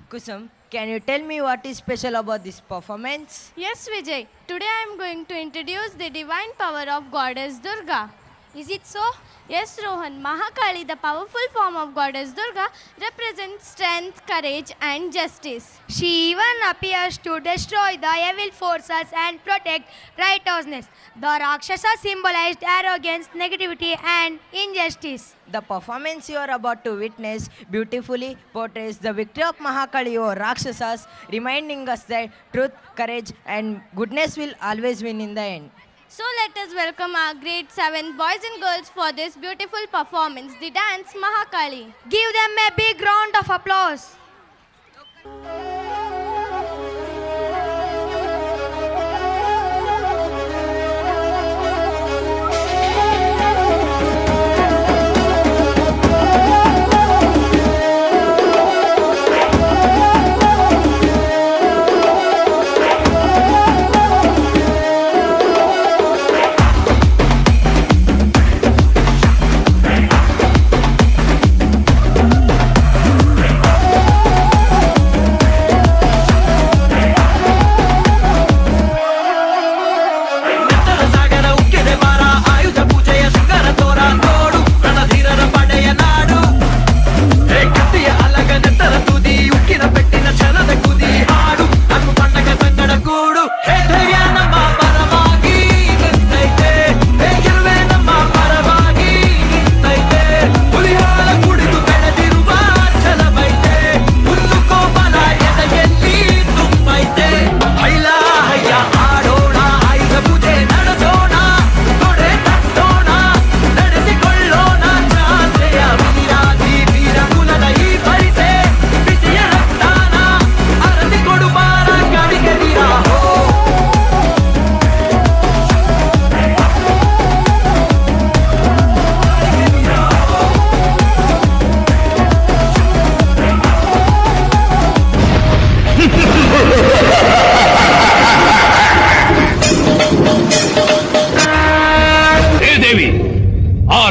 Kusum, can you tell me what is special about this performance? Yes, Vijay. Today I am going to introduce the divine power of Goddess Durga. Is it so? Yes, Rohan. Mahakali, the powerful form of Goddess Durga, represents strength, courage, and justice. She even appears to destroy the evil forces and protect righteousness. The Rakshasa symbolized arrogance, negativity, and injustice. The performance you are about to witness beautifully portrays the victory of Mahakali over Rakshasas, reminding us that truth, courage, and goodness will always win in the end. So let us welcome our grade 7 boys and girls for this beautiful performance, the dance Mahakali. Give them a big round of applause.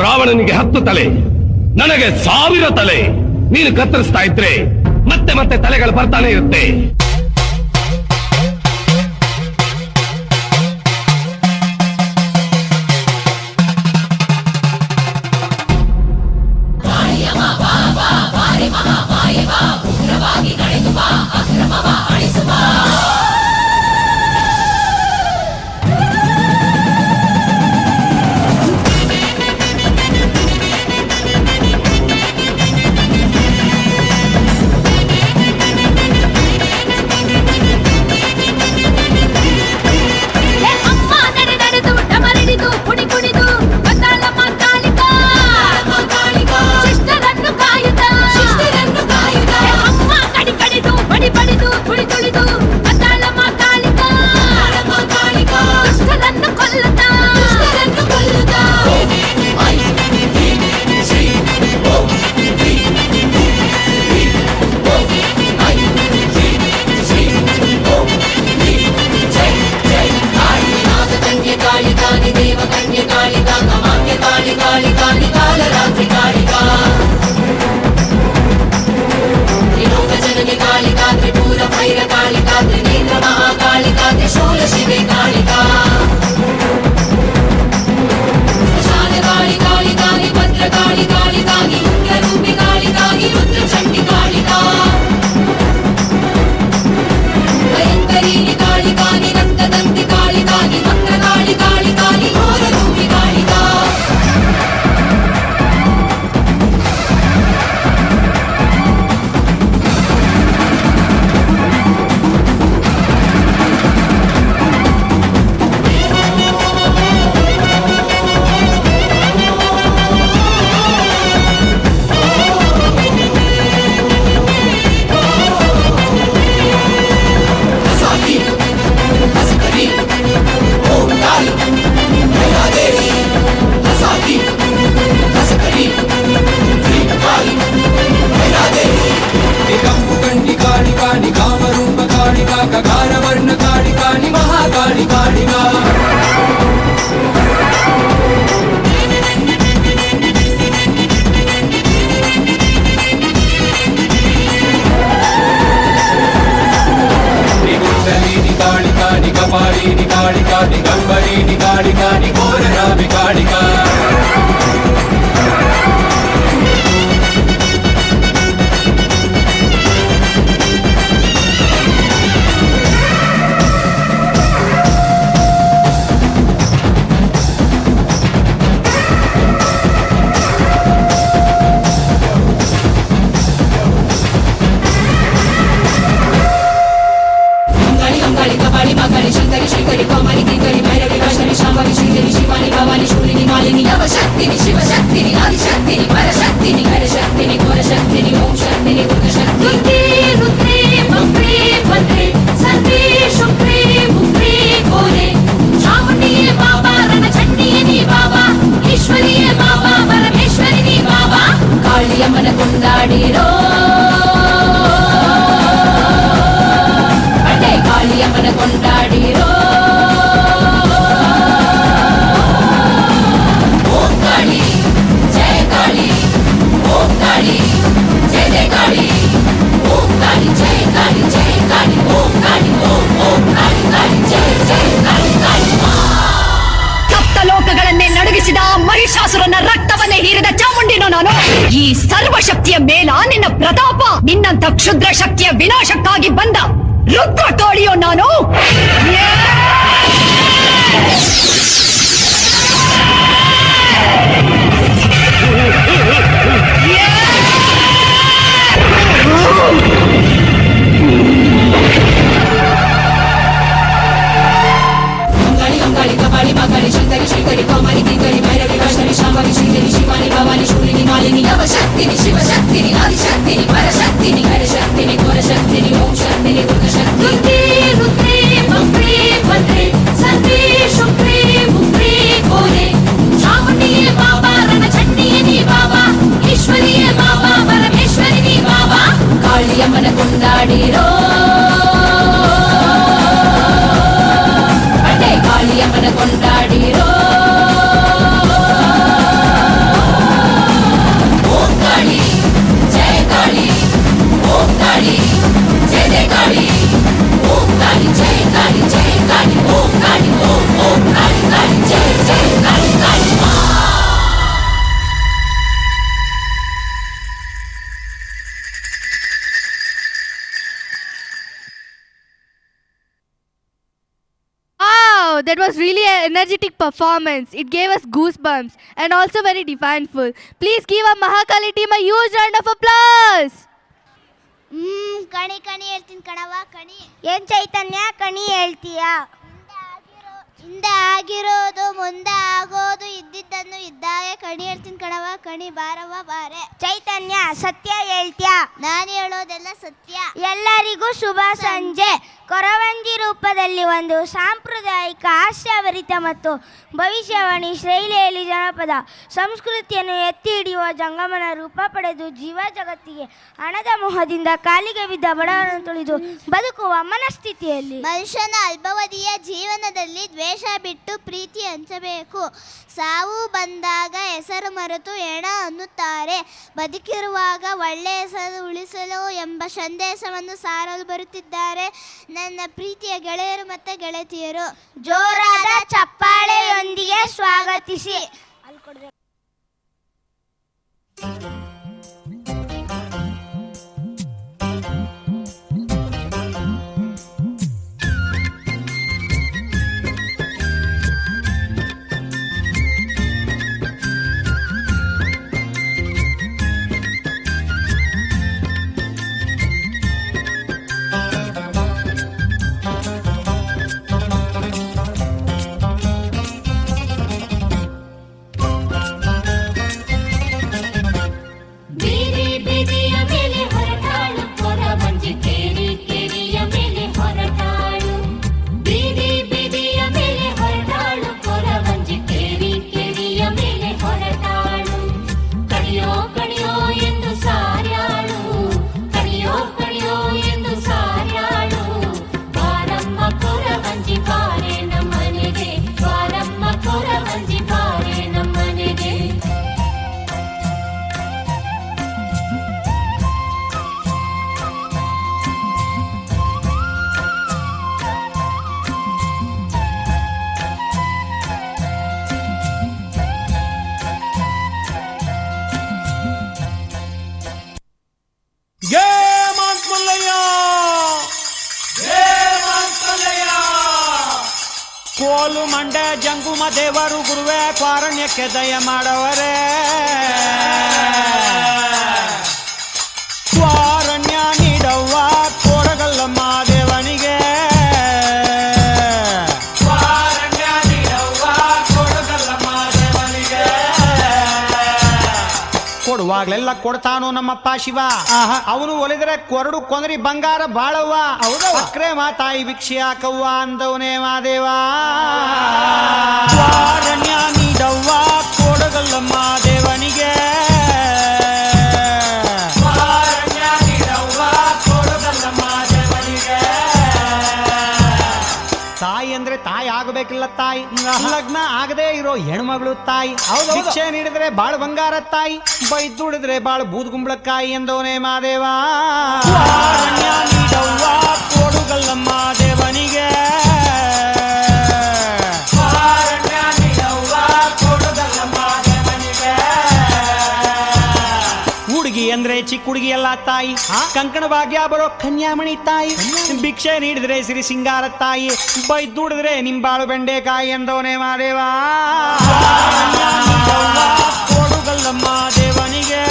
ರಾವಣನಿಗೆ 10 ತಲೆ, ನನಗೆ 1000 ತಲೆ. ನೀನು ಕತ್ತರಿಸ್ತಾ ಇದ್ರೆ ಮತ್ತೆ ಮತ್ತೆ ತಲೆಗಳು ಬರ್ತಾನೆ ಇರುತ್ತೆ. ದಿಗಂಬರಿ ನಿಗಾಡಿಗ ನಿಗೋರರ ಬಿಗಾಡಿಗ ಕಾಳಿಯಮ್ಮನ ಕೊಂಡಾಡಿರೋ ಅಡ್ಡೆ ಕಾಳಿಯಮ್ಮನ ಕೊಂಡಾಡಿರೋ ಓಂ ಕಾಳಿ ಜಯ ಕಾಳಿ ಓಂ ಕಾಳಿ ಜಯ ಜಯ ಕಾಳಿ ಓಂ ಕಾಳಿ ಜಯ ಕಾಳಿ ಜಯ ಕಾಳಿ ಓಂ ಕಾಳಿ ಓಂ ಕಾಳಿ ಕಾಳಿ ಜಯ ಜಯ ಕಾಳಿ ಕಾಳಿ ಸಪ್ತ ಲೋಕಗಳನ್ನೇ ನಡುಗಿಸಿದ ಮಹಿಷಾಸುರನ ರಕ್ತವನ್ನೇ ಹೀರಿದ ಚಾಮುಂಡಿನೋ ನಾನು. ಈ ಸರ್ವಶಕ್ತಿಯ ಮೇಲ ನಿನ್ನ ಪ್ರತಾಪ, ನಿನ್ನಂತ ಕ್ಷುದ್ರ ಶಕ್ತಿಯ ವಿನಾಶಕ್ಕಾಗಿ ಬಂದ ರುದ್ರ ತೋಳಿಯೋ ನಾನು. ಕಪಾಲಿ ಮಕರಿ ಶಂಕರಿ ಶ್ರೀಕರಿ ಕೌಮಾರಿ ಕಿಂಕರಿ ಭೈರವಿ ವೈಷ್ಣವಿ ಶಾಂಭವಿ ಶ್ರೀದೇವಿ ಶಿವಾನಿ ಭವಾನಿ ಶೂಲಿನಿ ಮಾಲಿನಿ ನವಶಕ್ತಿನಿ ಶಿವಶಕ್ತಿನಿ ಆದಿಶಕ್ತಿನಿ ಪರಶಕ್ತಿನಿ ಹರಶಕ್ತಿನಿ ಘೋರಶಕ್ತಿನಿ ಓಂ ಶಕ್ತಿನಿ ದುರ್ಗಶಕ್ತಿ ರುದ್ರೇ ಮಂತ್ರೇ ಭದ್ರೇ ಸರ್ವೇ ಶುಕ್ರೇ ಮುಕ್ರೇ ಘೋರೆ ಚಾಮುಂಡಿಯೇ ಬಾಬಾ ರಣಚಂಡಿಯೇ ನೀ ಬಾಬಾ ಈಶ್ವರಿಯೇ ಬಾಬಾ ಪರಮೇಶ್ವರಿ ನೀ ಬಾಬಾ ಕಾಳಿಯಮ್ಮನ ಕೊಂಡಾಡಿರೋ ಕಾಳಿಯಮ್ಮನ ಕೊಂಡಾಡಿರೋ ಓಂ ಕಾಳಿ ಜಯ ಕಾಳಿ ಓಂ ಕಾಳಿ ಜಯ ಜಯ ಕಾಳಿ ಓಂ ಕಾಳಿ ಜಯ ಕಾಳಿ ಜಯ ಕಾಳಿ ಓಂ ಕಾಳಿ ಓಂ ಕಾಳಿ ಕಾಳಿ ಜಯ ಜಯ Kali Kali That was really an energetic performance. It gave us goosebumps and also very divineful. Please give our Mahakali team a huge round of applause. ಕಣಿ ಕಣಿ ಹೇಳ್ತೀನಿ ಕಣವ ಕಣಿ. ಏನ್ ಚೈತನ್ಯ ಕಣಿ ಹೇಳ್ತೀಯಾ? ಹಿಂದೆ ಆಗಿರೋದು ಮುಂದೆ ಆಗೋದು ಇದ್ದಿದ್ದನ್ನು ಇದ್ದಾಗೆ ಕಣಿ ಹೇಳ್ತೀನಿ ಕಣವ ಕಣಿ ಬಾರವ ಬಾರೆ. ಚೈತನ್ಯ ಸತ್ಯ ಹೇಳ್ತೀಯಾ? ನಾನು ಹೇಳೋದೆಲ್ಲ ಸತ್ಯ. ಎಲ್ಲರಿಗೂ ಶುಭ ಸಂಜೆ. ಕೊರವಂಜಿ ರೂಪದಲ್ಲಿ ಒಂದು ಸಾಂಪ್ರದಾಯಿಕ ಹಾಸ್ಯಭರಿತ ಮತ್ತು ಭವಿಷ್ಯವಾಣಿ ಶೈಲಿಯಲ್ಲಿ ಜನಪದ ಸಂಸ್ಕೃತಿಯನ್ನು ಎತ್ತಿ ಹಿಡಿಯುವ ಜಂಗಮನ ರೂಪ ಪಡೆದು ಜೀವ ಜಗತ್ತಿಗೆ ಹಣದ ಮೋಹದಿಂದ ಕಾಲಿಗೆ ಬಿದ್ದ ಬಡವರನ್ನು ತುಳಿದು ಬದುಕುವ ಮನಸ್ಥಿತಿಯಲ್ಲಿ ಮನುಷ್ಯನ ಅಲ್ಪಾವಧಿಯ ಜೀವನದಲ್ಲಿ ದ್ವೇಷ ಬಿಟ್ಟು ಪ್ರೀತಿ ಹಂಚಬೇಕು. ಸಾವು ಬಂದಾಗ ಹೆಸರು ಮರೆತು ಹೆಣ ಅನ್ನುತ್ತಾರೆ. ಬದುಕಿರುವಾಗ ಒಳ್ಳೆಯ ಹೆಸರು ಉಳಿಸಲು ಎಂಬ ಸಂದೇಶವನ್ನು ಸಾರಲು ಬರುತ್ತಿದ್ದಾರೆ ನನ್ನ ಪ್ರೀತಿಯ ಗೆಳೆಯರು ಮತ್ತು ಗೆಳತಿಯರು. ಜೋರಾದ ಚಪ್ಪಾಳೆಯೊಂದಿಗೆ ಸ್ವಾಗತಿಸಿ. ಕೋಲು ಮಂಡೆ ಜಂಗುಮ ದೇವರು ಗುರುವೇ ಕ್ವಾರಣ್ಯಕ್ಕೆ ದಯ ಮಾಡವರೇ ಕ್ವಾರಣ್ಯ ನೀಡವ್ವ ಕೋಡಗಲ್ಲಮ್ಮ ದೇವನಿಗೆ ಕ್ವಾರಣ್ಯ ನೀಡವ್ವ ಕೋಡಗಲ್ಲಮ್ಮ ದೇವನಿಗೆ ಕೊಡುವಾಗ್ಲೆಲ್ಲ ಕೊಡ್ತಾನು ನಮ್ಮಪ್ಪ ಶಿವ ಅವನು ಒಲಿದ್ರೆ ಕೊರಡು ಕೊಂದ್ರಿ ಬಂಗಾರ ಬಾಳವ್ವ ಅಕ್ರೆ ಮಾತಾಯಿ ಭಿಕ್ಷೆ ಹಾಕವ್ವ ಅಂದವನೇ ಮಾದೇವ ಕ್ವಾರಣ್ಯ ನೀಡವ್ವ ಕೋಡಗಲ್ಲಮ್ಮ ದೇವನಿಗೆ ತಾಯಿ ಅಂದ್ರೆ ತಾಯಿ ಆಗಬೇಕಿಲ್ಲ ತಾಯಿ ಲಗ್ನ ಆಗದೆ ಇರೋ ಹೆಣ್ಮಗಳು ತಾಯಿ ಭಿಕ್ಷೆ ನೀಡಿದ್ರೆ ಬಾಳ ಬಂಗಾರ ತಾಯಿ ಬೈದುಡಿದ್ರೆ ಬಾಳ ಬೂದ್ಗುಂಬಳಕಾಯಿ ಎಂದವನೇ ಮಾದೇವ ನೀಡವ್ವ ಕೋಡುಗಲ್ಲಮ್ಮ ದೇವನಿಗೆ ಹುಡುಗಿ ಅಂದ್ರೆ ಚಿಕ್ಕ ಹುಡುಗಿ ಎಲ್ಲ ತಾಯಿ ಕಂಕಣ ಭಾಗ್ಯ ಬರೋ ಕನ್ಯಾಮಣಿ ತಾಯಿ ಭಿಕ್ಷೆ ನೀಡಿದ್ರೆ ಸಿರಿ ಸಿಂಗಾರ ತಾಯಿ ಬೈದುಡಿದ್ರೆ ನಿಂಬಾಳು ಬೆಂಡೆಕಾಯಿ ಎಂದವನೇ ಮಾದೇವ ಕೊಡುಗಲ್ಲಮ್ಮ ದೇವನಿಗೆ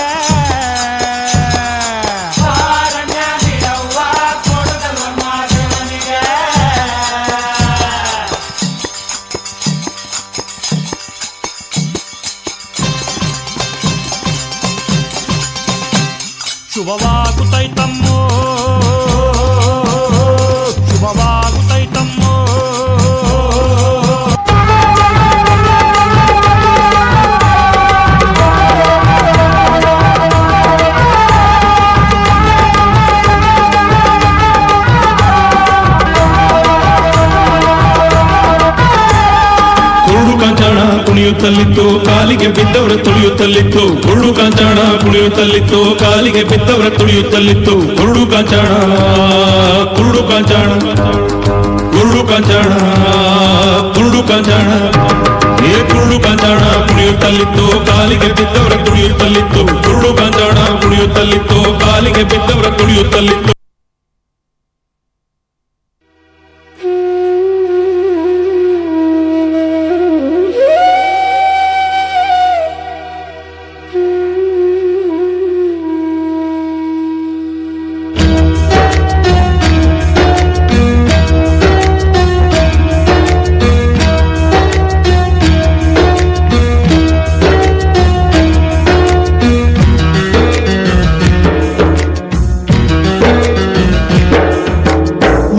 ಶುಭವಾಗುತ್ತೈತಮ್ಮೋ ಶುಭವಾಗುತ್ತೈತಮ್ಮೋ ಕುರುಡು ಕಾಂಚಾಣ ಕುಣಿಯುತ್ತಲಿತ್ತು ಕಾಲಿಗೆ ಬಿದ್ದವರ ತುಳಿಯುತ್ತಲಿತ್ತು ಕುರುಡು ಕಾಂಚಾಣ ಕುಣಿಯುತ್ತಲಿತ್ತು ಕಾಲಿಗೆ ಬಿದ್ದವರ ತುಳಿಯುತ್ತಲಿತ್ತು ಕುರುಡು ಕಾಂಚಾಣ ಕುರುಡು ಕಾಂಚಾಣ ಕುರುಡು ಕಾಂಚಾಣ ಕುರುಡು ಕಾಂಚಾಣ ಏ ಕುರುಡು ಕಾಂಚಾಣ ಕುಣಿಯುತ್ತಲಿತ್ತು ಕಾಲಿಗೆ ಬಿದ್ದವರ ತುಳಿಯುತ್ತಲಿತ್ತು ಕುರುಡು ಕಾಂಚಾಣ ಕುಣಿಯುತ್ತಲಿತ್ತು ಕಾಲಿಗೆ ಬಿದ್ದವರ ತುಳಿಯುತ್ತಲಿತ್ತು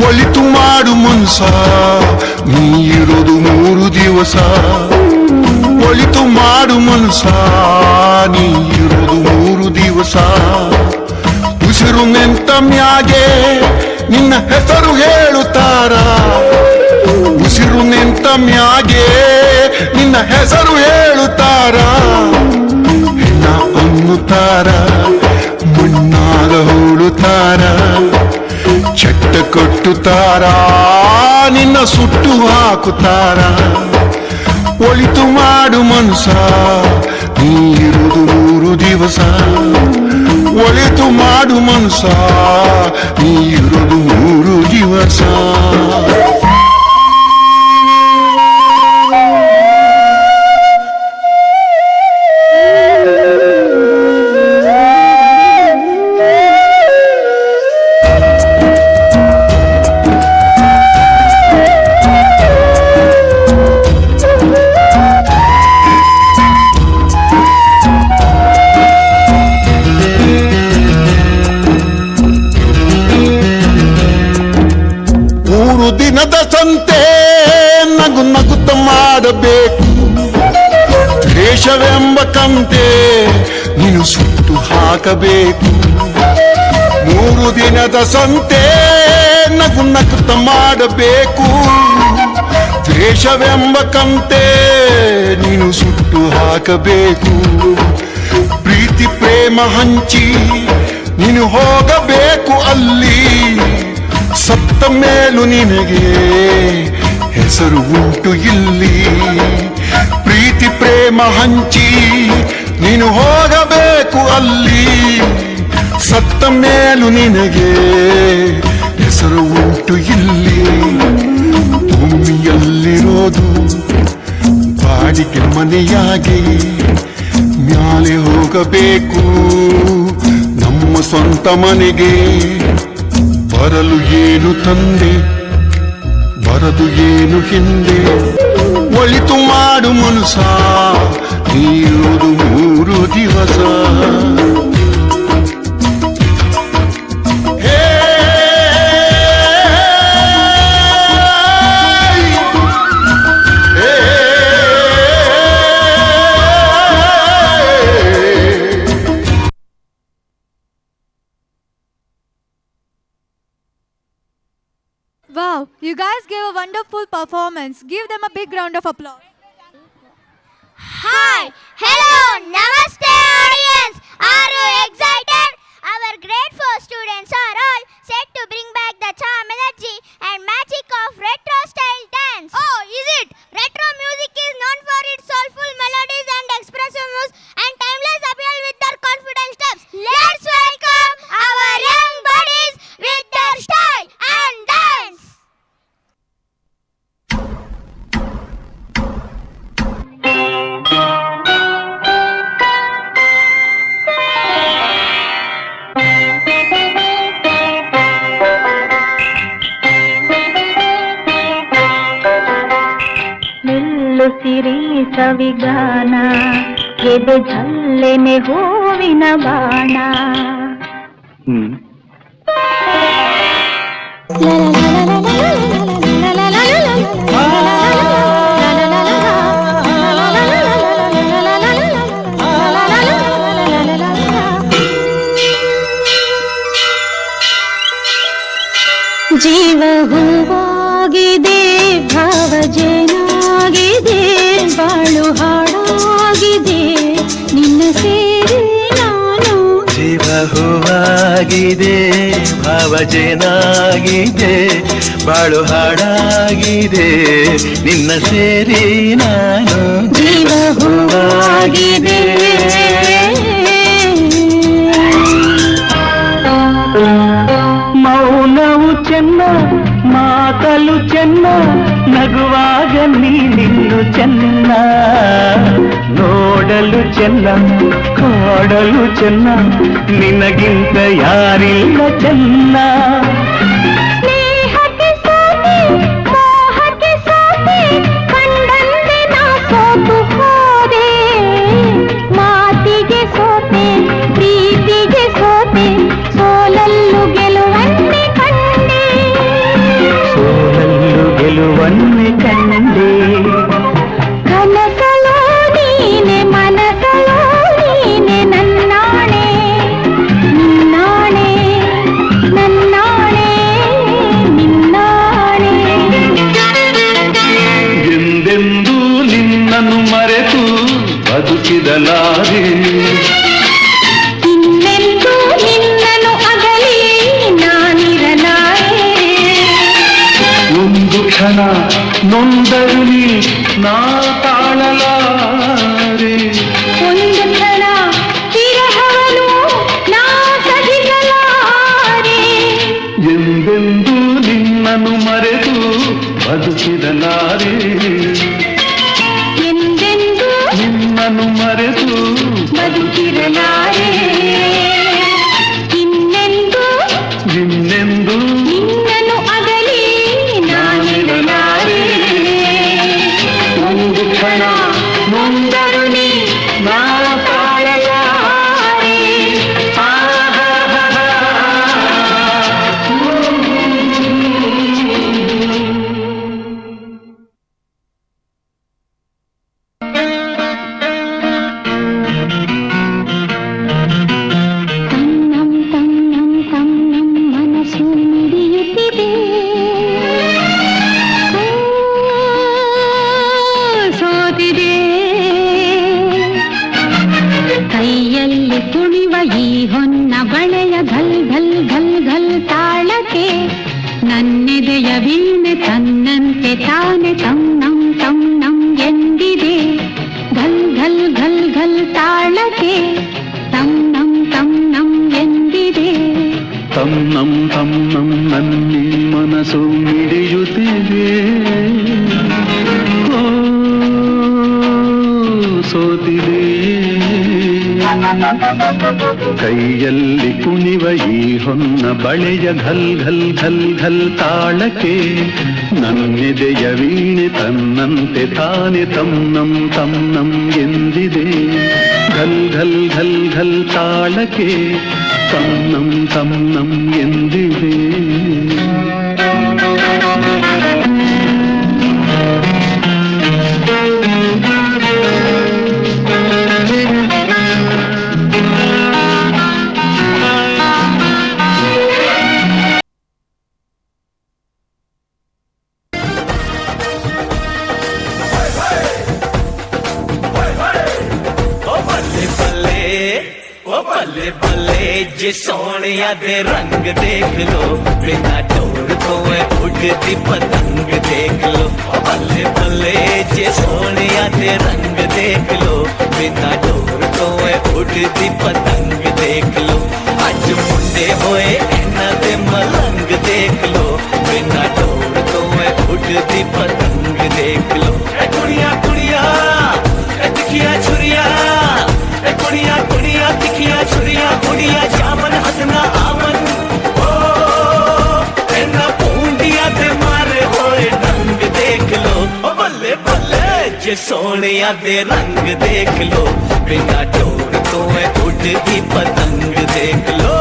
ಒಳಿತು ಮಾಡು ಮನ್ಸ ನೀ ಇರೋದು 3 ದಿವಸ ಒಳಿತು ಮಾಡು ಮನ್ಸ ನೀ ಇರೋದು 3 ದಿವಸ ಉಸಿರು ನಿಂತ ಮ್ಯಾಗೆ ನಿನ್ನ ಹೆಸರು ಹೇಳುತ್ತಾರ ಉಸಿರು ನಿಂತ ಮ್ಯಾಗೆ ನಿನ್ನ ಹೆಸರು ಹೇಳುತ್ತಾರ ಹೆಣ್ಣ ಅನ್ನುತ್ತಾರ ಮಣ್ಣಾಗ ಹೂಳುತ್ತಾರ ಚಟ್ಟ ಕಟ್ಟುತ್ತಾರ ನಿನ್ನ ಸುಟ್ಟು ಹಾಕುತ್ತಾರ ಒಳಿತು ಮಾಡು ಮನ್ಸ ನೀ ಇರುವುದು 3 ದಿವಸ ಒಳಿತು ಮಾಡು ಮನ್ಸ ನೀ ಇರುವುದು 3 ದಿವಸ ದಿನದ ಸಂತೆ ನಗು ನಗುತ್ತ ಮಾಡಬೇಕು ದ್ವೇಷವೆಂಬ ಕಂತೆ ನೀನು ಸುಟ್ಟು ಹಾಕಬೇಕು 3 ದಿನದ ಸಂತೆ ನಗು ನಗುತ್ತ ಮಾಡಬೇಕು ದ್ವೇಷವೆಂಬ ಕಂತೆ ನೀನು ಸುಟ್ಟು ಹಾಕಬೇಕು ಪ್ರೀತಿ ಪ್ರೇಮ ಹಂಚಿ ನೀನು ಹೋಗಬೇಕು ಅಲ್ಲಿ ಸತ್ತ ಮೇಲೂ ನಿನಗೆ ಹೆಸರು ಉಂಟು ಇಲ್ಲಿ ಪ್ರೀತಿ ಪ್ರೇಮ ಹಂಚಿ ನೀನು ಹೋಗಬೇಕು ಅಲ್ಲಿ ಸತ್ತ ಮೇಲೂ ನಿನಗೆ ಹೆಸರು ಉಂಟು ಇಲ್ಲಿ ಭೂಮಿಯಲ್ಲಿ ಇಲ್ಲಿರೋದು ಬಾಡಿಗೆ ಮನೆಯಾಗಿ ಮ್ಯಾಲೆ ಹೋಗಬೇಕು ನಮ್ಮ ಸ್ವಂತ ಮನೆಗೆ. ಬರಲು ಏನು ತಂದೆ ಬರದು ಏನು ಹಿಂದೆ, ಒಳಿತು ಮಾಡು ಮನುಸ ನೀರೋದು 3 ದಿವಸ. Wow, you guys gave a wonderful performance. Give them a big round of applause. Hi, hello, namaste audience. Are you excited? Our grade 4 students are all set to bring back the charm, energy and magic of retro style dance. Oh, is it? Retro music is known for its soulful melodies and expressive moves and timeless appeal with their confident steps. Let's welcome our young buddies with their style and dance. ಸಿರಿ ಸವಿಗಾನ ಎದೆ ಝಲ್ಲೆನೆ ಹೂವಿನ ಬಾಣ. ಜೀವ ಹೂವಾಗಿದೆ ಭಾವಜೇನಾಗಿದೆ ಬಾಳು ಹಾಡಾಗಿದೆ ನಿನ್ನ ಸೇರಿ ನಾನು. ಜೀವ ಹೂವಾಗಿದೆ ಭಾವಜೇನಾಗಿದೆ ಬಾಳು ಹಾಡಾಗಿದೆ ನಿನ್ನ ಸೇರಿ ನಾನು. ಜೀವ ಹೂವಾಗಿದೆ ಮೌನವು ಚೆನ್ನ ಮಾತಲು ಚೆನ್ನ ನಗುವಾಗ ನೀನಿನ್ನು ಚೆನ್ನ ನೋಡಲು ಚೆನ್ನ ಕಾಡಲು ಚೆನ್ನ ನಿನಗಿಂತ ಯಾರಿಲ್ಲ ಚೆನ್ನ. ಸ್ನೇಹಕ್ಕೆ ಸೋತೆ ಮೋಹಕ್ಕೆ ಸೋತೆ ಕಂಡಂತೆ ನಾ ಸೋತು ಹೋದೆ ಮಾತಿಗೆ ಸೋತೆ ಪ್ರೀತಿಗೆ ಸೋತೆ ಸೋಲಲ್ಲು ಗೆಲುವನ್ನೇ ಕಂಡೆ ಸೋಲಲ್ಲು ಗೆಲುವನ್ನೇ ಕಂಡೆ. ಕನಸಲೋ ನೀನೆ ಮನಸಲೋ ನೀನೆ ನನ್ನಾಣೆ ನಿನ್ನಾಣೆ ನನ್ನಾಣೆ ನಿನ್ನಾಣೆ. ಎಂದೆಂದೂ ನಿನ್ನನ್ನು ಮರೆತು ಬದುಕಿದಲಾರೆ ಇನ್ನೆಂದೂ ನಿನ್ನನ್ನು ಅಗಲಿ ನಾನಿರಲಾರೆ. ಒಂದು ಕ್ಷಣ ನೊಂದರು ನೀ ನಾ ತಾಳಲಾರೆ. ಒಂದು ಕ್ಷಣ ವಿರಹವನು ನಾ ಸಹಿಸಲಾರೆ. ಎಂದೆಂದೂ ನಿನ್ನನ್ನು ಮರೆತು ಬದುಕಿದಲಾರೆ ಎಂದೆಂದೂ ನಿನ್ನನ್ನು ಮರೆತು ಬದುಕಿರಲಾರೆ. ಇನ್ನೆಂದೂ ನಿನ್ನೆಂದು ನಿನ್ನನ್ನು ಅಗಲಿ ನಾನಿರಲಾರೆ. ಒಂದು ಕ್ಷಣ ನೊಂದರು ನೀ ನಾ ತಾಳಲಾರೆ. ತನ್ನಂ ತನ್ನಂ ತನ್ನಂ ಮನಸ್ಸು ಮಿಡಿಯುತ್ತಿದೆ ಸೋತಿದೆ ಕೈಯಲ್ಲಿ ಕುಣಿವ ಈ ಹೊನ್ನ ಬಳೆಯ ಘಲ್ ಘಲ್ ಘಲ್ ಘಲ್ ತಾಳಕ್ಕೆ ನನ್ನೆದೆಯ ವೀಣೆ ತನ್ನಂತೆ ತಾನೆ ತನ್ನಂ ತನ್ನಂ ಎಂದಿದೆ ಘಲ್ ಘಲ್ ಘಲ್ ಘಲ್ ತಾಳಕ್ಕೆ ತನ್ನಂ ತನ್ನಂ ಎಂದಿದೆ. ತನ್ನಂ ತನ್ನಂ ನನ್ನಿ ಮನಸ್ಸು ಮಿಡಿಯುತ್ತಿದೆ ಕೈಯಲ್ಲಿ ಕುಣಿವ ಈ ಹೊನ್ನ ಬಳೆಯ ಘಲ್ ಘಲ್ ಘಲ್ ಘಲ್ ತಾಳಕ್ಕೆ ನನ್ನೆದೆಯ ವೀಣೆ ತನ್ನಂತೆ ತಾನೆ ತನ್ನಂ ಎಂದಿದೆ. ಘಲ್ ಘಲ್ ಘಲ್ ಘಲ್ ತಾಳಕ್ಕೆ ತನ್ನಂ ಎಂದಿದೆ. बल्ले बल्ले जे सोनिया दे रंग देख लो, बिना डोर तो उड़ती पतंग देख लो. बल्ले बल्ले जे सोनिया दे रंग देख लो, बिना डोर तो उड़ती पतंग देख लो. अज मुंडे होए इन्हां दे मलंग देख लो, बिना डोर तो उड़ती पतंग देख लो. कुड़िया कुड़िया तिखिया छुरिया, कुड़िया कुड़िया तिखिया छुरिया, कुड़िया जामन हसना आमन. ओ इन्ना पूंडिया ते मारे होए रंग देख लो. ओ बल्ले बल्ले जे सोनिया दे रंग देख लो, बिना डोर तो उड़ती पतंग देख लो.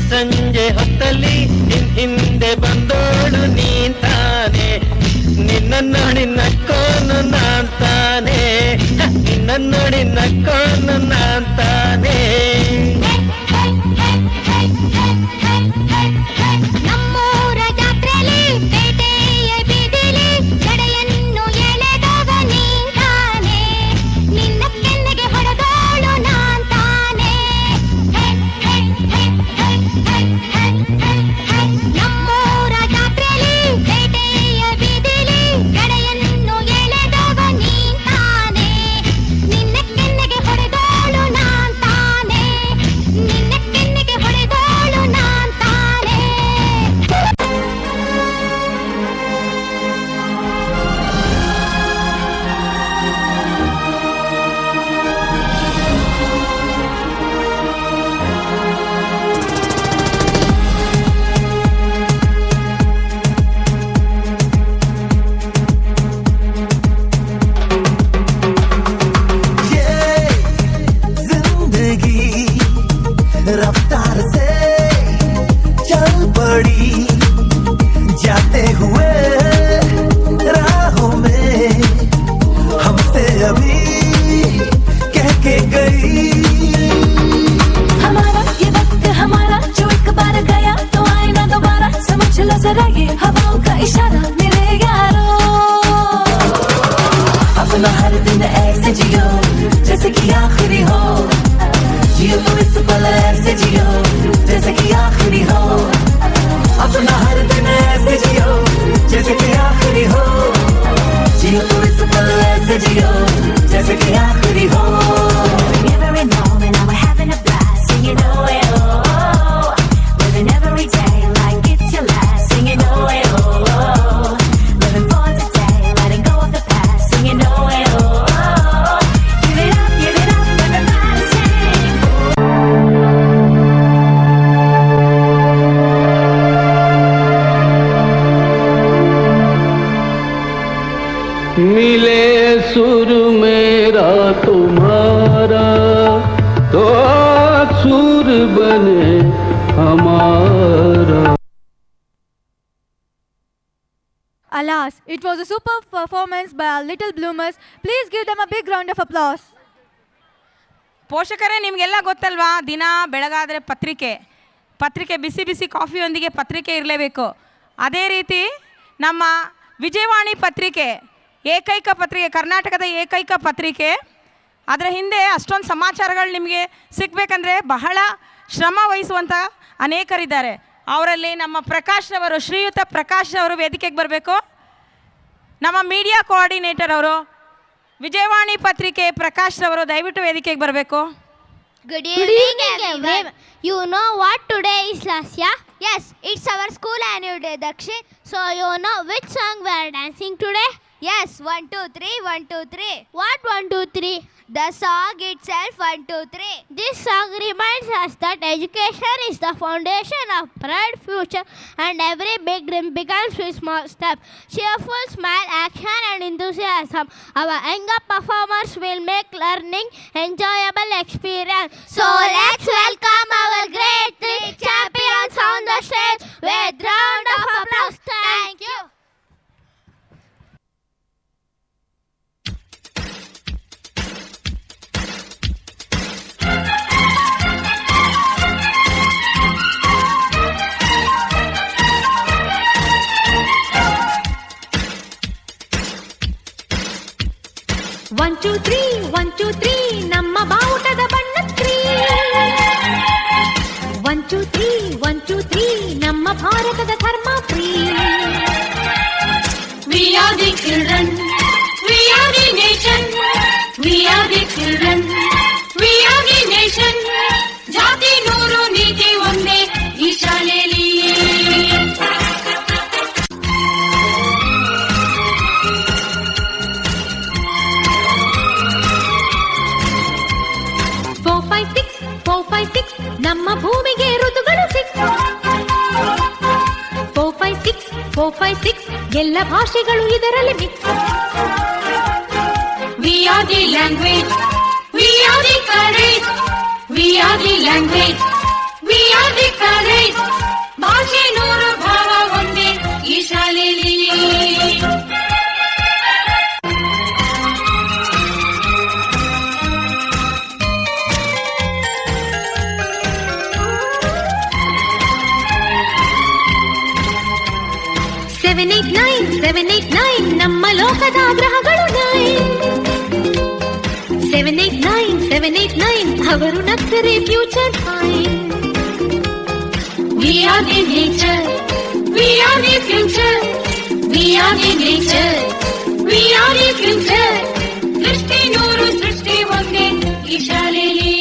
ಸಂಜೆ ಹೊತ್ತಲ್ಲಿ ಹಿಂದೆ ಬಂದೋಳು ನೀಂತಾನೆ, ನಿನ್ನ ನೋಡಿ ನಕ್ಕೋನು ನಾನ್ ತಾನೆ, ನಿನ್ನ ನೋಡಿ ನಕ್ಕೋನು ನಾನ್ ತಾನೆ. ನಮ್ಮೂರ ಜಾತ್ರೆಲಿ ಪೇಟೆಯ ಬೀದಿಲಿ ಜಡೆಯನ್ನು ಎಳೆದವ ನೀಂತಾನೆ, ನಿನ್ನ ಕೆನ್ನೆಗೆ ಹೊಡೆದೋಳು ನಾನ್ ತಾನೆ. ನಮ್ಮೂರ ಜಾತ್ರೆಲಿ ಪೇಟೆಯ ಬೀದಿಲಿ ಜಡೆಯನ್ನು ಎಳೆದವ ನೀಂತಾನೆ, ನಿನ್ನ ಕೆನ್ನೆಗೆ ಹೊಡೆದೋಳು ನಾನ್ ತಾನೆ, ನಿನ್ನ ಕೆನ್ನೆಗೆ ಹೊಡೆದೋಳು ನಾನ್ ತಾನೆ. रफ्तार से चल पड़ी, जाते हुए राहों में हमसे अभी कह के गई. हमारा ये वक्त हमारा जो एक बार गया तो आए ना दोबारा, समझ लो जरा ये हवाओं का इशारा मेरे यारो. अपना हर दिन ऐसे जियो जैसे कि आखिरी हो, जियो तो इस पल ऐसे जियो जैसे कि आखिरी हो. अपना हर दिन ऐसे जियो जैसे कि आखिरी हो, जियो तो इस पल ऐसे जियो जैसे कि आखिरी हो. Every moment now we're having a blast, singing oh eh oh, living every day like it's your last, singing oh eh oh, living for today, letting go of the past, singing oh eh oh, give it up, everybody sing. मिले सुर मेरा तुम्हारा तो सुर बने हमारा। Alas, it was a super performance by our little bloomers. Please give them a big round of applause. ಪೋಷಕರೇ, ನಿಮಗೆಲ್ಲ ಗೊತ್ತಲ್ವಾ, ದಿನ ಬೆಳಗಾದರೆ ಪತ್ರಿಕೆ ಬಿಸಿ ಬಿಸಿ ಕಾಫಿಯೊಂದಿಗೆ ಪತ್ರಿಕೆ ಇರಲೇಬೇಕು. ಅದೇ ರೀತಿ ನಮ್ಮ ವಿಜಯವಾಣಿ ಪತ್ರಿಕೆ ಏಕೈಕ ಪತ್ರಿಕೆ, ಕರ್ನಾಟಕದ ಏಕೈಕ ಪತ್ರಿಕೆ. ಅದರ ಹಿಂದೆ ಅಷ್ಟೊಂದು ಸಮಾಚಾರಗಳು ನಿಮಗೆ ಸಿಗಬೇಕಂದ್ರೆ ಬಹಳ ಶ್ರಮ ವಹಿಸುವಂಥ ಅನೇಕರಿದ್ದಾರೆ. ಅವರಲ್ಲಿ ನಮ್ಮ ಶ್ರೀಯುತ ಪ್ರಕಾಶ್ ಅವರು ವೇದಿಕೆಗೆ ಬರಬೇಕು. ನಮ್ಮ ಮೀಡಿಯಾ ಕೋಆರ್ಡಿನೇಟರ್ ಅವರು, ವಿಜಯವಾಣಿ ಪತ್ರಿಕೆ ಪ್ರಕಾಶ್ ಅವರು ದಯವಿಟ್ಟು ವೇದಿಕೆಗೆ ಬರಬೇಕು. Good evening, everyone. You know what today is, Lasya? Yes, it's our school annual day, Dakshin. So you know which song we are dancing today? Yes, 1, 2, 3, 1, 2, 3. What 1, 2, 3? The song itself, 1, 2, 3. This song reminds us that education is the foundation of bright future, and every big dream begins with small steps. Cheerful smile, action, and enthusiasm. Our younger performers will make learning enjoyable experience. So let's welcome our great three champions on the stage with round of applause. Thank you. One, two, three, 1, 2, 3, ನಮ್ಮ ಬಾವುಟದ ಬಣ್ಣ 3. 1, 2, 3, 1, 2, 3, ನಮ್ಮ ಭಾರತದ ಧರ್ಮ free. We are the children, we are the nation, we are the children, we are the nation. ಜಾತಿ ನೂರು ನೀತಿ ಒಂದೇ ಈ ಶಾಲೆಯಲ್ಲಿ. ನಮ್ಮ ಭೂಮಿಗೆ ಋತುಗಳು 6. 4, 5, 6 ಎಲ್ಲ ಭಾಷೆಗಳು ಇದರಲ್ಲಿ mix. We are the language, we are the courage, we are the language, we are the courage. ಭಾಷೆ ನೂರು ಭಾವ ಒಂದೇ ಈ ಶಾಲೆಯಲ್ಲಿ. Seven, eight, nine, ನಮ್ಮ ಲೋಕದ ಗ್ರಹಗಳು 9. 7, 8, 9 ಅವರು ನಕ್ಕರೆ future fine. We are the nature, we are the future, we are the nature, we are the future. ದೃಷ್ಟಿ ನೂರು ಸೃಷ್ಟಿ ಒಂದೇ ಈ ಶಾಲೆಯಲ್ಲಿ.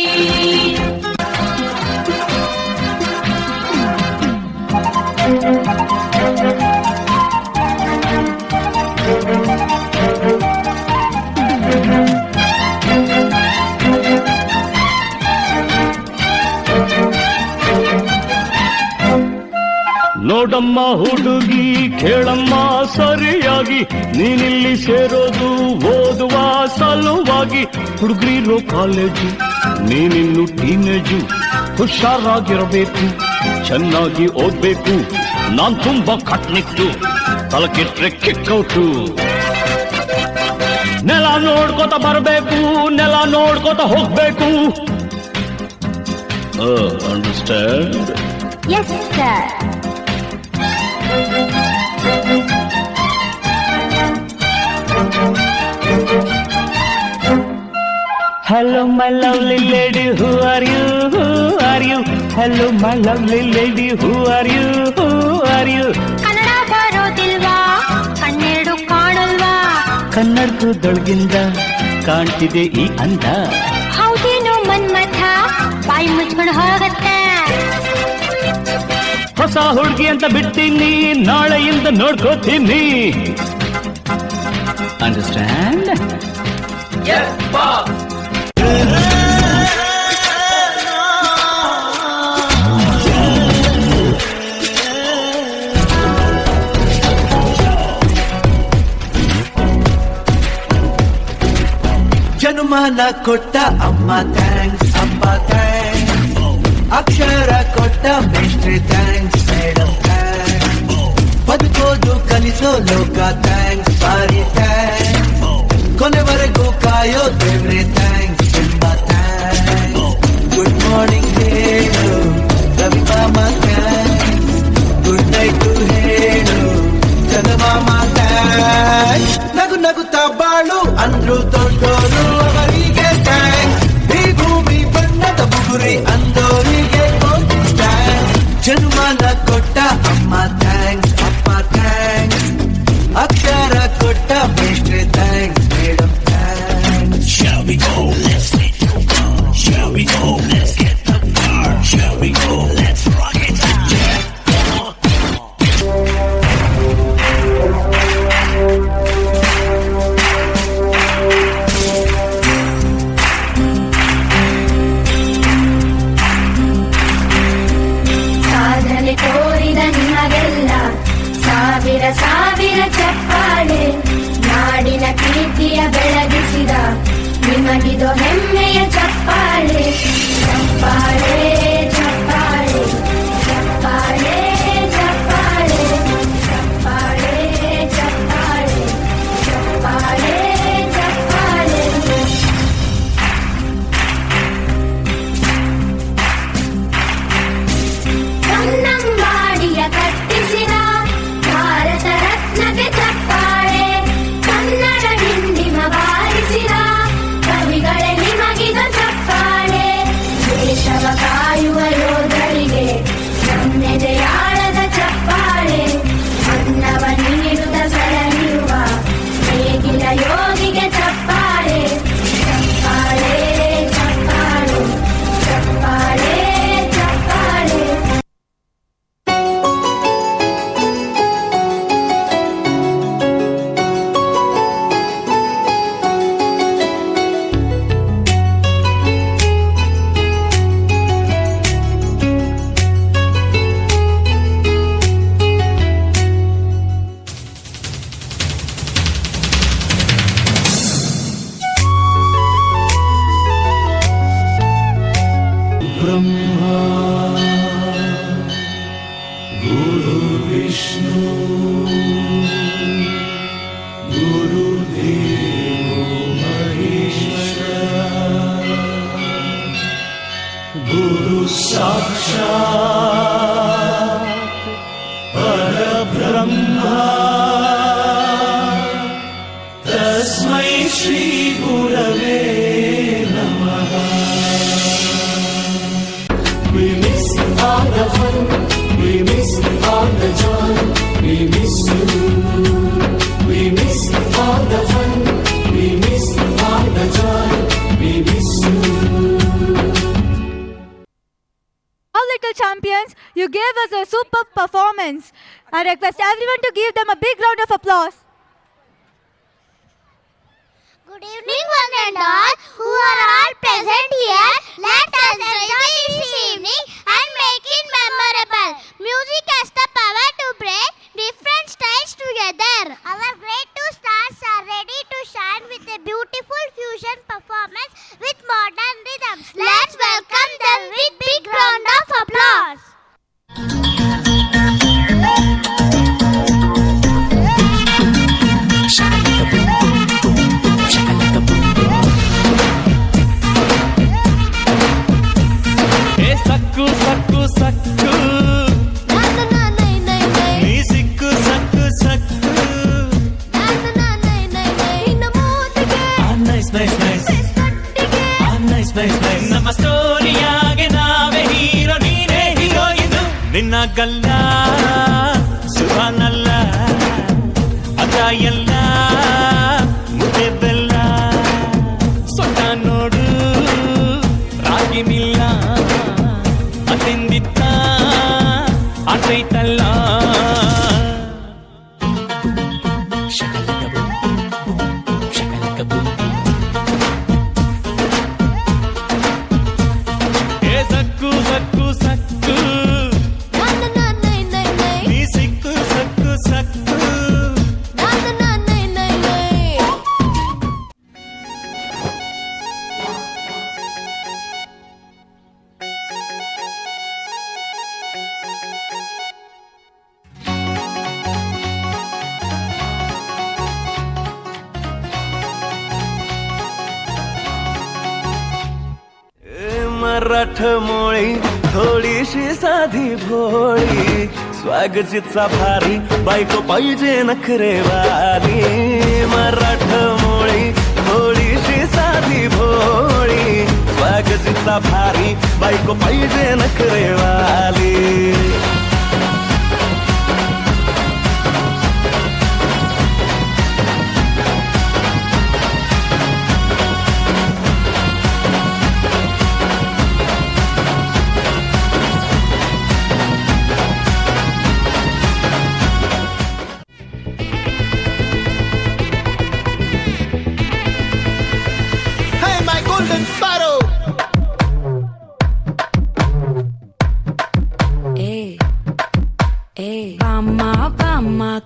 ನೋಡಮ್ಮ ಹುಡುಗಿ, ಕೇಳಮ್ಮ ಸರಿಯಾಗಿ, ನೀನಿಲ್ಲಿ ಸೇರೋದು ಓದುವ ಸಲುವಾಗಿ. ಹುಡುಗರಿರೋ ಕಾಲೇಜು, ನೀನಿನ್ನು ಟೀನೇಜು. ಹುಷಾರಾಗಿರಬೇಕು, ಚೆನ್ನಾಗಿ ಓದ್ಬೇಕು. ನಾನ್ ತುಂಬಾ ಕಟ್ನಿಟ್ಟು, ತಲಕೆಟ್ರೆ ಕಿಕ್ಕೌಟು. ನೆಲ ನೋಡ್ಕೋತ ಬರಬೇಕು, ನೆಲ ನೋಡ್ಕೋತ ಹೋಗ್ಬೇಕು. Understand? Yes, sir. Hello my lovely lady, who are you, who are you? Hello my lovely lady, who are you, who are you? Kannada ಬರೋದಿಲ್ವಾ, ಕಣ್ಣೆರಡು ಕಾಣಲ್ವಾ, ಕನ್ನಡದೊಳಗಿಂದ ಕಾಣ್ತಿದೆ ಈ ಅಂದ. ಹೌದೇನೋ ಮನ್ಮಥ, ಬಾಯಿ ಮುಚ್ಕೊಂಡು ಹೋಗತ್ತೆ. ಹೊಸ ಹುಡುಗಿ ಅಂತ ಬಿಡ್ತೀನಿ, ನಾಳೆಯಿಂದ ನೋಡ್ಕೋತೀನಿ. ಅಂಡರ್ಸ್ಟ್ಯಾಂಡ್? Yes, boss. ಜನುಮಾನ ಕೊಟ್ಟ ಅಮ್ಮ ಥ್ಯಾಂಕ್ಸ್, ಅಪ್ಪ ಥ್ಯಾಂಕ್ಸ್. ಅಕ್ಷರ ಕೊಟ್ಟ ಮೇಷ್ಟ್ರೆ ಥ್ಯಾಂಕ್ಸ್ ಮೇಡಮ್ ಬದುಕೋದು ಕಲಿಸೋ ಲೋಕ ಥ್ಯಾಂಕ್ಸ್ ಸಾರಿ ಥ್ಯಾಂಕ್ಸ್ ಕೊನೆವರೆಗೂ ಕಾಯೋ ದೇವ್ರೆ ಥ್ಯಾಂಕ್ಸ್ ತುಂಬಾ ಥ್ಯಾಂಕ್ಸ್ ಗುಡ್ ಮಾರ್ನಿಂಗ್ ಹೇಳು ರವಿ ಮಾಮ ಥ್ಯಾಂಕ್ಸ್ ಗುಡ್ ನೈಟ್ ಹೇಳು ಚಂದಮಾಮ ಥ್ಯಾಂಕ್ಸ್ ನಗು ನಗುತ್ತಾ ಬಾಳು ಅಂದ್ರು ದೊಡ್ಡೋರು ಅವರಿಗೆ ಥ್ಯಾಂಕ್ಸ್ ಈ ಭೂಮಿ ಬಣ್ಣದ ಬುಗುರಿ ಅಂದೋರಿಗೆ ಥ್ಯಾಂಕ್ಸ್ ಜನ್ಮನ ಕೊಟ್ಟ ಅಮ್ಮ ಥ್ಯಾಂಕ್ಸ್ ಅಪ್ಪ ಥ್ಯಾಂಕ್ಸ್ ಅಕ್ಷರ ಕೊಟ್ಟ ಮೇಷ್ಟ್ರೆ thanks madam thanks Shall we go? Let's get the fun. Shall we go? Let's get the fun. Shall we go? Let's rock it out. ಸಾಧನೆ ತೋರಿದ ನಿಮಗೆಲ್ಲ ಸಾವಿರ ಸಾವಿರ ಚಪ್ಪಾಳೆ ನಾಡಿನ ಕೀರ್ತಿಯ ಬೆಳಗಿಸಿದ ನಿಮಗಿದು ಹೆಮ್ಮೆಯ ಚಪ್ಪಾಳೆ ಚಪ್ಪಾಳೆ ಚಪ್ಪಾಳೆ ಚಪ್ಪಾಳೆ ಚಪ್ಪಾಳೆ ಚಪ್ಪಾಳೆ ಚಪ್ಪಾಳೆ ಚಪ್ಪಾಳೆ ಚಪ್ಪಾಳೆ ಕನ್ನಂಬಾಡಿಯ ಕಟ್ಟಿಸಿದ ಭಾರತ ರತ್ನಕ್ಕೆ ಚಪ್ಪಾಳೆ ಕನ್ನಡ ಹಿಂದಿಮ ಬಾರಿಸಿದ ಕವಿಗಳೇ ನಿಮಗಿದ ಚಪ್ಪಾಳೆ ದೇಶವ ಕಾಯುವ ಯೋಧರಿಗೆ ನಮ್ಮೆದೆಯಾಳದ ಚಪ್ಪಾಳೆ ಅನ್ನವ ನೀಡುತ್ತ ಸಲಹಿರುವ ನೇಗಿಲ ಯೋಗಿಗೆ ಚಪ್ಪಾಳೆ ಚಪ್ಪಾಳೆ ಚಪ್ಪಾಳೆ ಚಪ್ಪಾಳೆ ಚಪ್ಪಾಳೆ ब्रह्मा गुरु विष्णु गुरुदेवो महेश्वरा गुरु साक्षात् परब्रह्मा तस्मै श्री गुरवे नमः We miss all the fun, we miss all the joy, we miss you. We miss all the fun, we miss all the joy, we miss you. All little champions, you gave us a superb performance. I request everyone to give them a big round of applause. Good evening, one and all who are all present here. Let us enjoy this evening and make it memorable. Music has the power to bring different styles together. Our great two stars are ready to shine with a beautiful fusion performance with modern rhythms. Let's welcome them with big round of applause. Sakku Sakku ಸಕ್ಕು ನೀ ಸಿಕ್ಕು ಸಕ್ಕು ಸಕ್ಕು nice nice nice nice nice nice ನಮ್ಮ ಸ್ಟೋರಿಯಾಗೆ ನಾವೇ hero ನೀನೇ hero ಇದು ನಿನ್ನ ಗಲ್ಲ ಸುಖನಲ್ಲ ಅದ ಎಲ್ಲ ಮುದ್ದೆ ಬೆಲ್ಲ ಸೊಟ್ಟ ನೋಡು ರಾಗಿ ಮಿಲ್ಲ ಅತಿಂದಿತ್ತ ಆತೈತಲ್ಲ ಏ ಸಕ್ಕು ಸಕ್ಕು ಸಕ್ಕು ನೀ ಸಿಕ್ಕು ಸಕ್ಕು ಸಕ್ಕು मराठमोळी थोडीशी साधी भोळी स्वागतीचा भारी बायको पाहिजे नखरेवाली मराठमोळी थोडीशी साधी भोळी स्वागतीचा भारी बायको पाहिजे नखरेवाली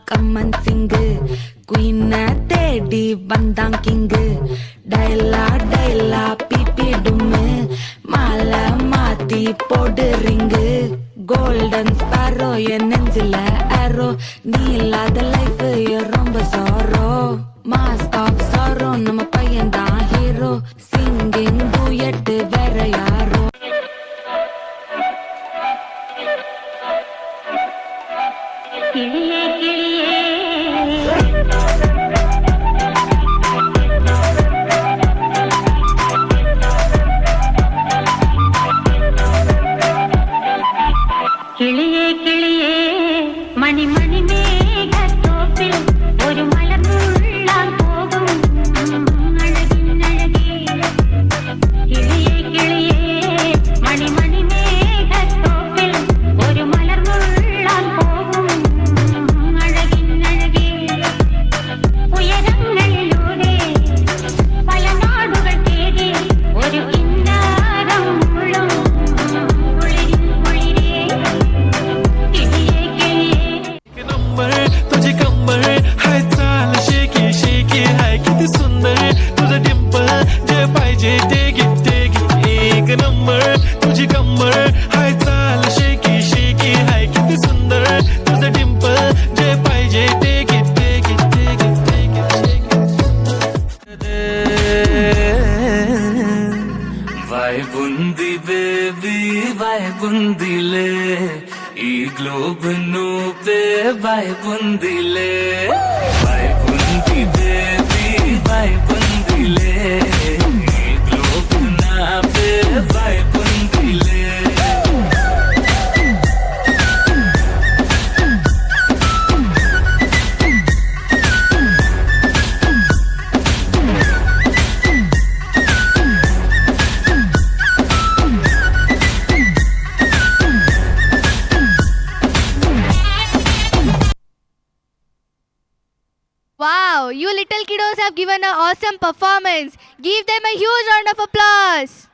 கம்மன் சிங்கு குயின தேடி வந்தான் கிங்கு டைலா டைலா பிபி டும்மு மாலை மாத்தி போடு ரிங்கு கோல்டன் ஸ்பாரோ என் நெஞ்சில ஆரோ நீ இல்லாத லைஃப் ரொம்ப சாரோ மாஸ்க் ஆஃப் சாரோ நம்ம பையன் தான் ஹீரோ சிங்கிங் டூயட் வேற யாரோ കിളിയേ കിളിയേ മണി മണി മേഘത്തോപ്പിൽ ഒരു മലർന്നുള്ളാൻ പോകും അഴകിനഴകേ കിളിയേ കിളിയേ മണി മണി മേഘത്തോപ്പിൽ ഒരു മലർന്നുള്ളാൻ പോകും അഴകിനഴകേ ഉയരങ്ങളിലൂടെ പല നാടുകൾ തേടി ഒരു കിന്നാരം മുള്ളും तुझी कंबर हाय चाल शेकी शेकी हाय किती सुंदर तुझं डिंपल जे पाहिजे ते एक नंबर तुझी कंबर हाय चाल शेकी शेकी हाय किती सुंदर तुझं डिंपल जे पाहिजे ते वाय बुंदी बेबी वाय बुंदीले ಈ ಗ್ಲೋಬ್ ನೂಪೆ ಬಾಯ್ ಬಂದಿಲೆ ಬಾಯ್ ಬಂದಿದೆ ಬಾಯ್ ಬಂದಿಲೆ ಈ ಗ್ಲೋಬ್ ನಾಪೆ ಬಾಯ್ ಬಂದಿಲೆ Wow, you little kiddos have given an awesome performance. Give them a huge round of applause.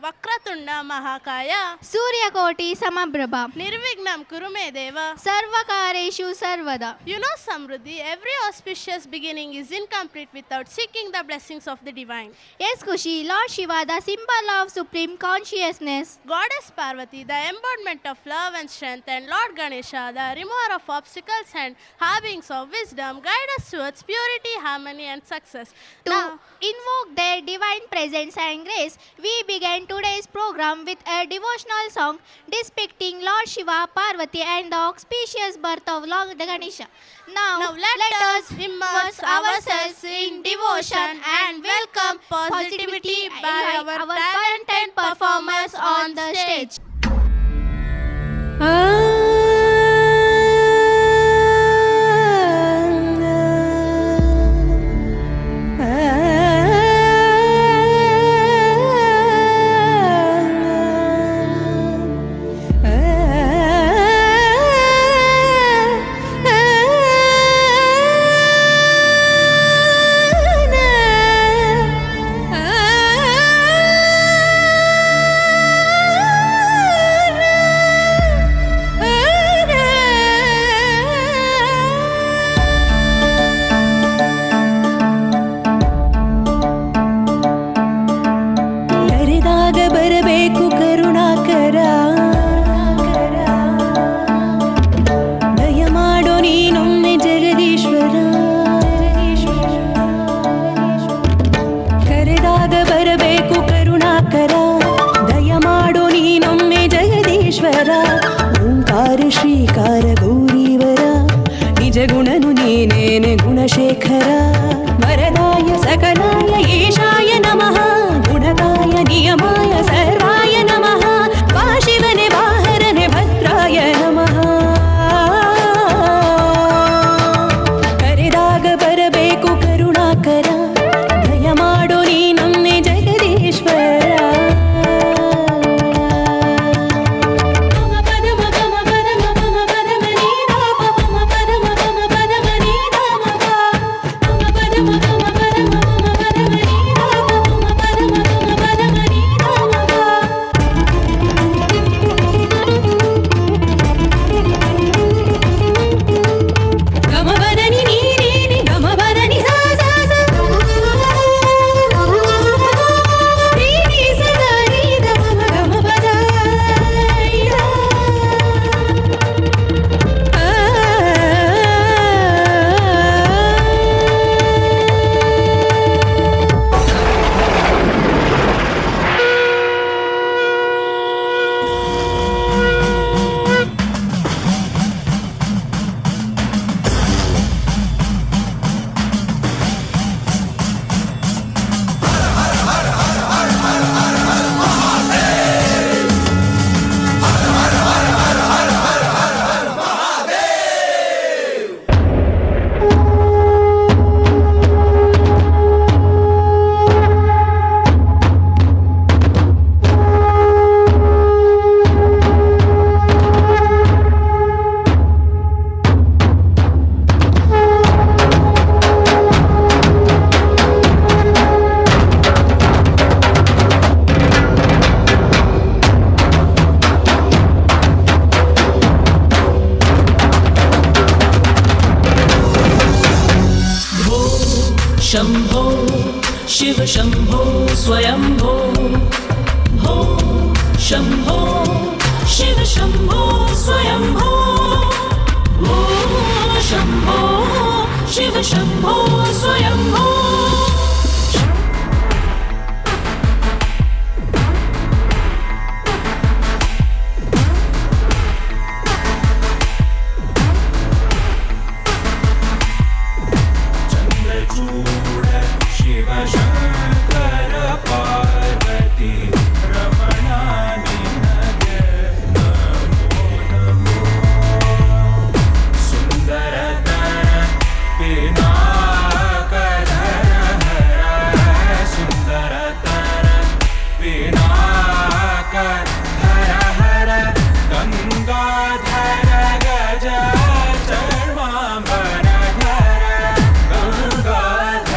Vakratunda ಮಹಾಕಾಯ ಸೂರ್ಯಕೋಟಿ ಸಮಪ್ರಭ ನಿರ್ವಿಘ್ನಂ ಕುರು ಮೇ ದೇವ ಸರ್ವಕಾರೇಷು ಸರ್ವದಾ. You know, Samruddhi, every auspicious beginning is incomplete without seeking the blessings of the divine. Yes, Kushi, Lord Shiva, the symbol of supreme consciousness. Goddess Parvati, the embodiment of love and strength, and Lord Ganesha, the remover of obstacles and harbingers of wisdom, guide us towards purity, harmony, and success. To invoke their divine presence and grace, we begin today's program with a devotional song depicting Lord Shiva, Parvati, and the auspicious birth of Lord Ganesha. Now let us immerse ourselves in devotion and welcome positivity by our talented performers on the stage. Karunakar वरदाय सकलाय ईशाय नमः गुणदाय नियमाय सर्वाय नमः वा शिवने वाहरने भद्राय नमः करेदाग बरबेकु करुणाकर दय माडो नी नम्मे जगदीश्वर शंभो शिव शंभो स्वयंभो भो शंभो शिव शंभो स्वयंभो भो Shambho Shiv Shambho Swayambho Gangadhar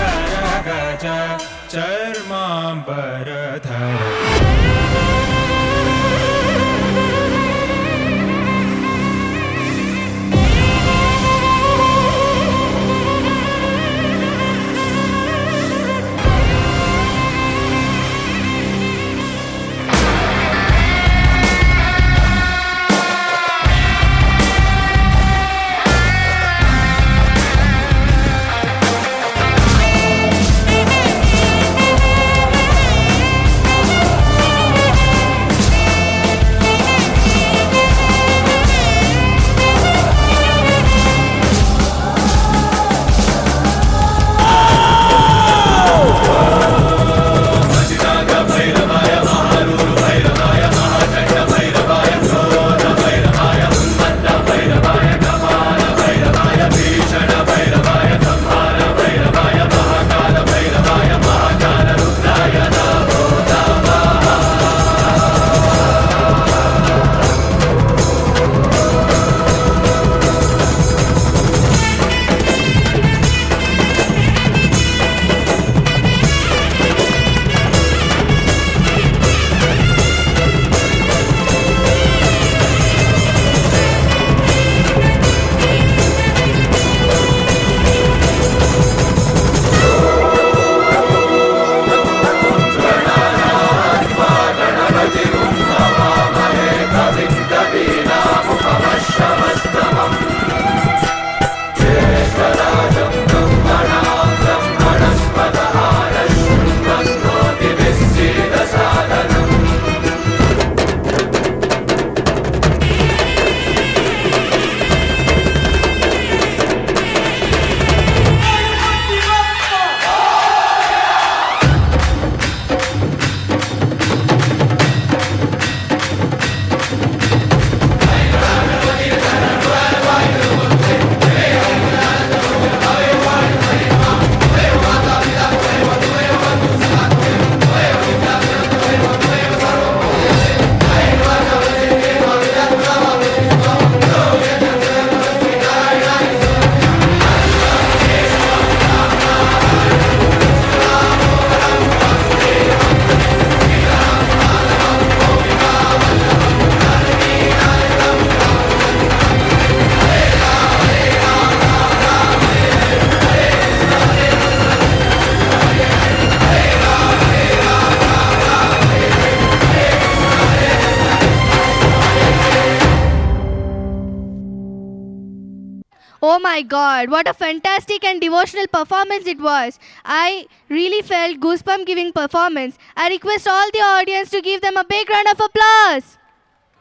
my God, what a fantastic and devotional performance it was. I really felt goosebump giving performance. I request all the audience to give them a big round of applause.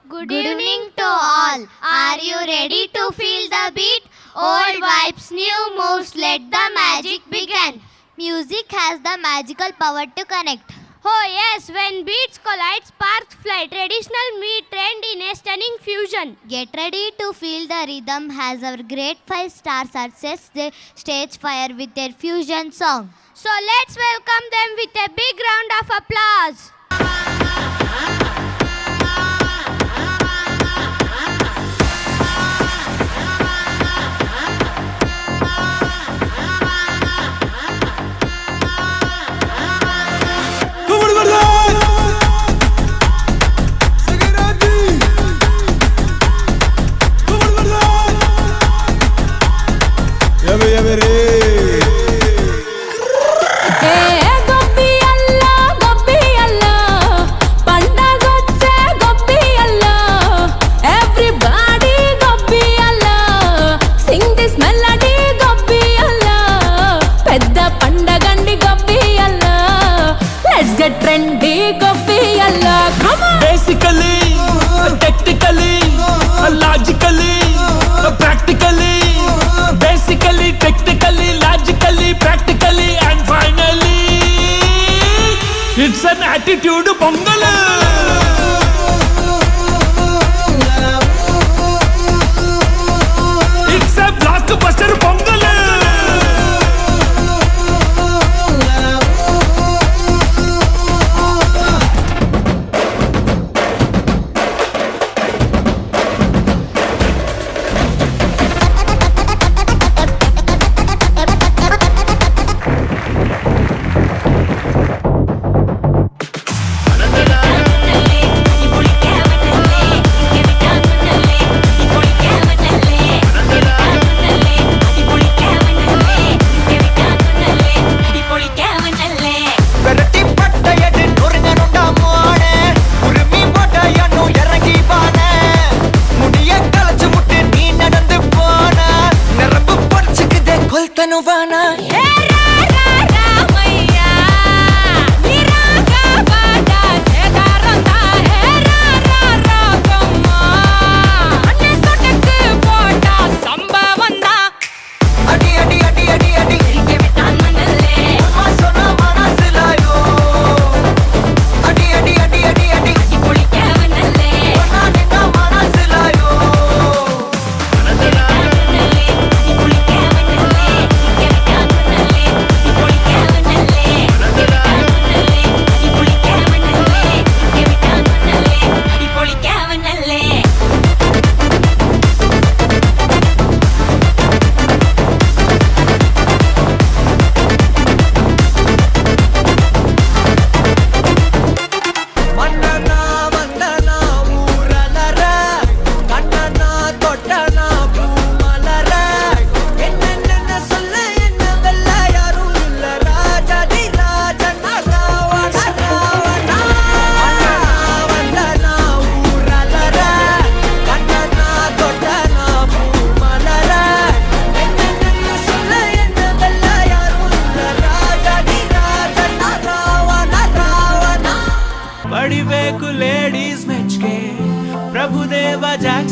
Good evening to all. Are you ready to feel the beat? Old vibes, new moves, let the magic begin. Music has the magical power to connect. Oh yes, when beats collide, sparks fly. Traditional meet trend in a stunning fusion. Get ready to feel the rhythm as our great 5 stars sets the stage fire with their fusion song. So let's welcome them with a big round of applause. Basically, tactically, logically, practically. Basically, technically, logically, practically, and finally, it's an attitude pongal. It's a blockbuster pongal.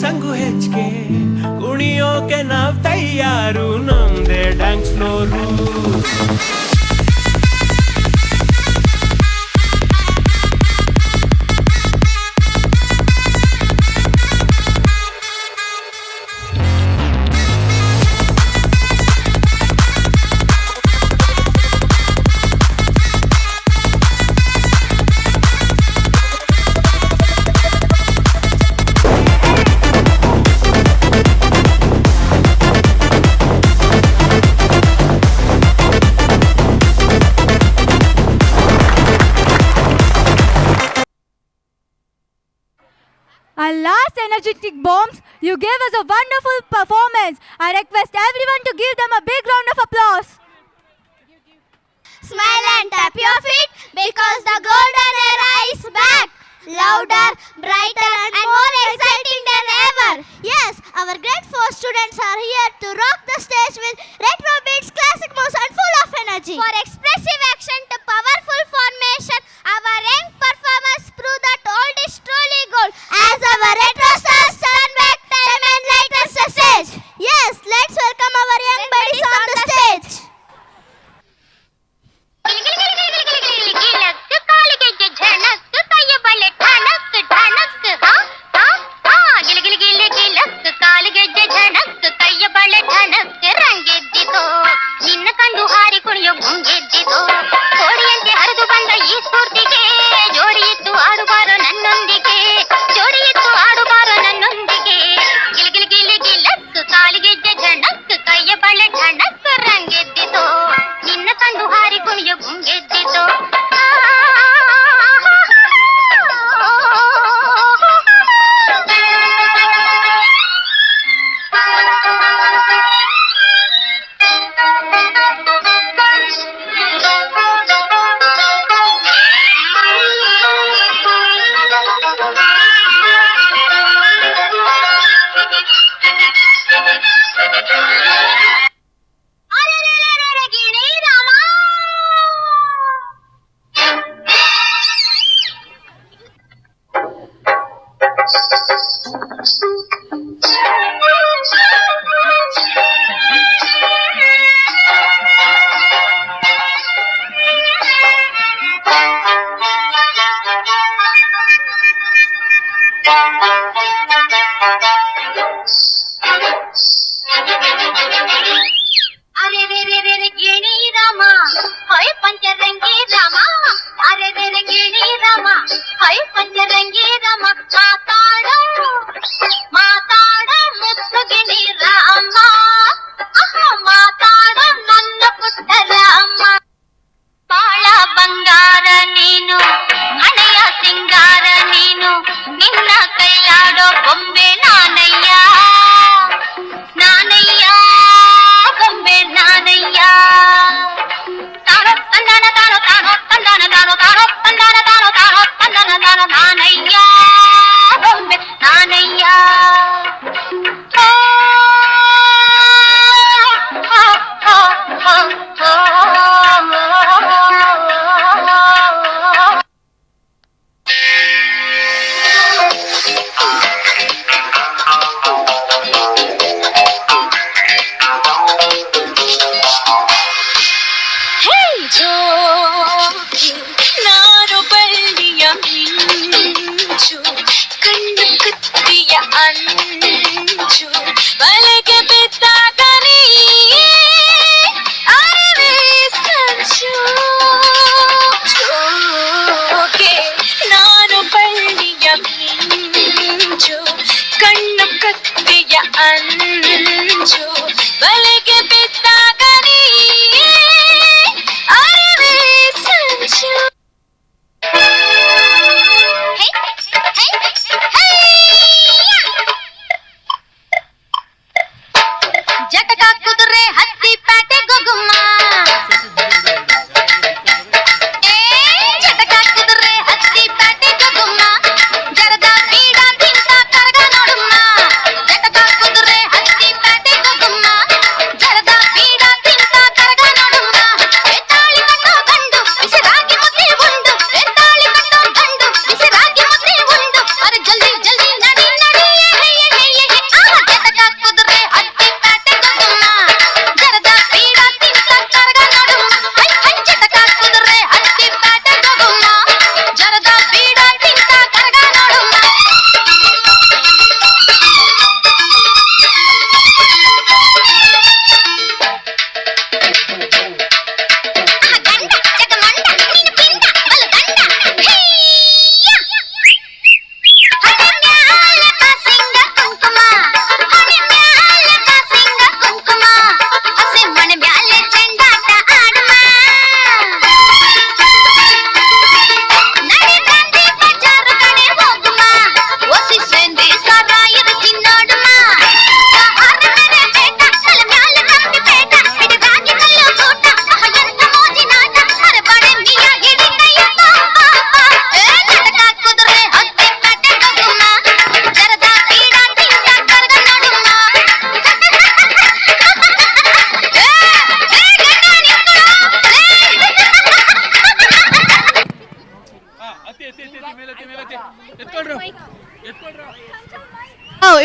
ಸಂಗು ಹೆಚ್ಚಿಗೆ ಕುಣಿಯೋಕೆ ನಾವ್ ತಯಾರು ನಮ್ದೇ dance floor Our last energetic bombs, you gave us a wonderful performance. I request everyone to give them a big round of applause. Smile and tap your feet because the golden era is back. Louder, brighter and more exciting than ever. Yes, Our grade 4 students are here to rock the stage with retro beats, classic moves and full of energy. For expressive action to powerful formation, our young performers prove that old is truly gold. As our retro stars turn back time and light us the stage. Yes, let's welcome our young buddies on the stage. ನಿನ್ನ ಕಂಡು ಹಾರಿ ಕುಣಿಯೋ ಮುಂಗೆದ್ದಿತೋ ಕೋಡಿಯಂತೆ ಹರಿದು ಬಂದ ಈ ಸ್ಫೂರ್ತಿಗೆ ಜೋಡಿಯಿತ್ತು ಆಡುಬಾರೋ ನನ್ನೊಂದಿಗೆ ಜೋಡಿಯಿತ್ತು ಆಡುಬಾರೋ ನನ್ನೊಂದಿಗೆ ಗಿಲಿ ಗಿಲಿ ಗಿಲಕ್ ಕಾಲಿಗೆಜ್ಜೆ ಝಣಕ್ ಕೈಯ ಬಳೆ ಝಣಕ್ ರಂಗೆದ್ದಿತೋ ನಿನ್ನ ಕಂಡು ಹಾರಿ ಕುಣಿಯೋ ಮುಂಗೆದ್ದಿತೋ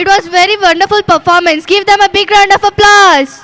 It was very wonderful performance. Give them a big round of applause.